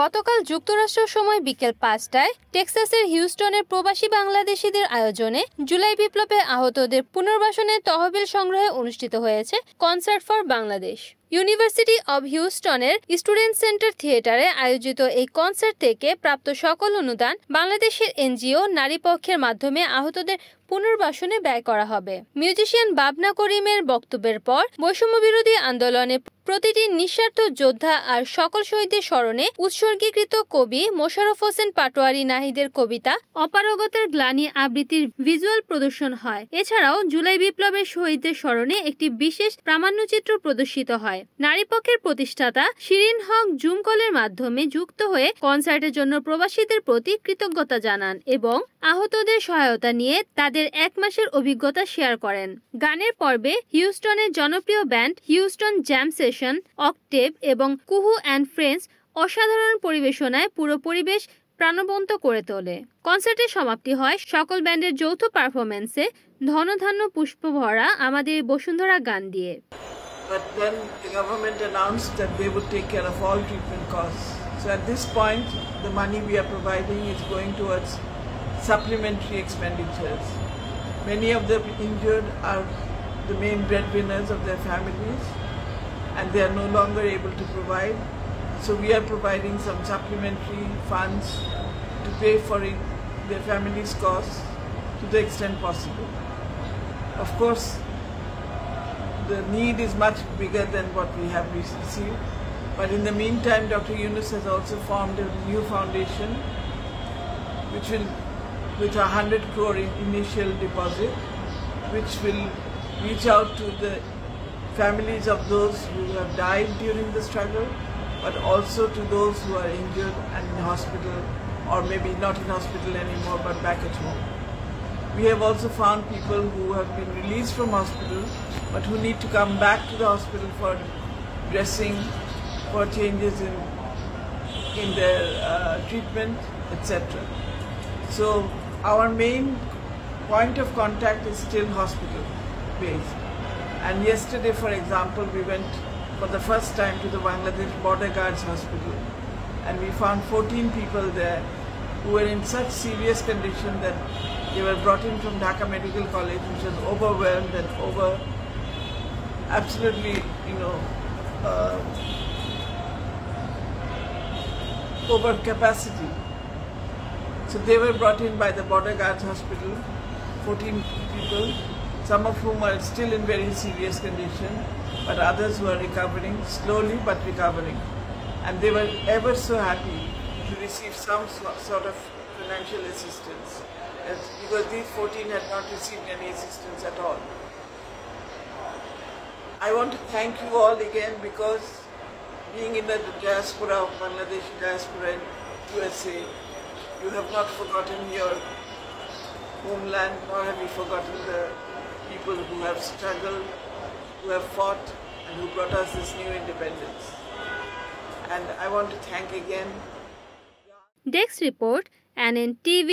গতকাল যুক্তরাষ্ট্র সময় বিকেল ৫টায় টেক্সাসের হিউস্টনের প্রবাসী বাংলাদেশিদের আয়োজনে জুলাই বিপ্লবে আহতদের পুনর্বাসনের তহবিল সংগ্রহে অনুষ্ঠিত হয়েছে concert for Bangladesh. University of হিউস্টনের স্টুডেন্ট সেন্টার থিয়েটারে আয়োজিত এই কনসার্ট থেকে প্রাপ্ত সকল অনুদান বাংলাদেশের এনজিও নারী পক্ষের মাধ্যমে আহতদের পুনর্বাসনে ব্যয় করা হবে। মিউজিশিয়ান বাবনা করিমের বক্তব্যের পর বৈষম্য বিরোধী আন্দোলনে প্রতিটি নিঃস্বার্থ যোদ্ধা আর সকল শহীদদের স্মরণে উৎসর্গীকৃত কবি মোশাররফ হোসেন পাটোয়ারী নাহিদের কবিতা অপারগতার গ্লানি আবৃত্তির ভিজুয়াল প্রদর্শন হয়। এছাড়াও জুলাই বিপ্লবের শহীদদের স্মরণে একটি বিশেষ প্রামাণ্যচিত্র প্রদর্শিত হয়। নারী পক্ষের প্রতিষ্ঠাতা শিরিন হক জুম কলের মাধ্যমে যুক্ত হয়ে কনসার্টের জন্য প্রবাসীদের প্রতি কৃতজ্ঞতা জানান এবং আহতদের সহায়তা নিয়ে তাদের ১ মাসের অভিজ্ঞতা শেয়ার করেন। গানের পর্বে হিউস্টনের জনপ্রিয় band Houston jam session, Octave এবং কুহু অ্যান্ড ফ্রেন্ডস অসাধারণ পরিবেশনায় পুরো পরিবেশ প্রাণবন্ত করে তোলে। কনসার্টের সমাপ্তি হয় সকল ব্যান্ডের যৌথ পারফরমেন্সে ধনধান্য পুষ্প ভরা আমাদের বসুন্ধরা গান দিয়ে। But then the government announced that they would take care of all treatment costs. So at this point, the money we are providing is going towards supplementary expenditures. Many of the injured are the main breadwinners of their families and they are no longer able to provide. So we are providing some supplementary funds to pay for their families' costs to the extent possible. Of course, the need is much bigger than what we have received. But in the meantime, Dr. Yunus has also formed a new foundation which will, with a 100 crore initial deposit, which will reach out to the families of those who have died during the struggle, but also to those who are injured and in hospital, or maybe not in hospital anymore, but back at home. We have also found people who have been released from hospital, but who need to come back to the hospital for dressing, for changes in their treatment, etc. So our main point of contact is still hospital based. And yesterday, for example, we went for the first time to the Bangladesh Border Guards Hospital, and we found 14 people there who were in such serious condition that they were brought in from Dhaka Medical College, which was overwhelmed and absolutely, over capacity. So they were brought in by the Border Guards Hospital, 14 people, some of whom are still in very serious condition, but others who are recovering, slowly but recovering. And they were ever so happy to receive some sort of financial assistance, because these 14 had not received any assistance at all. I want to thank you all again, because being in the diaspora of Bangladesh, diaspora in USA, you have not forgotten your homeland, nor have you forgotten the people who have struggled, who have fought, and who brought us this new independence. And I want to thank again. Desk report, NNTV,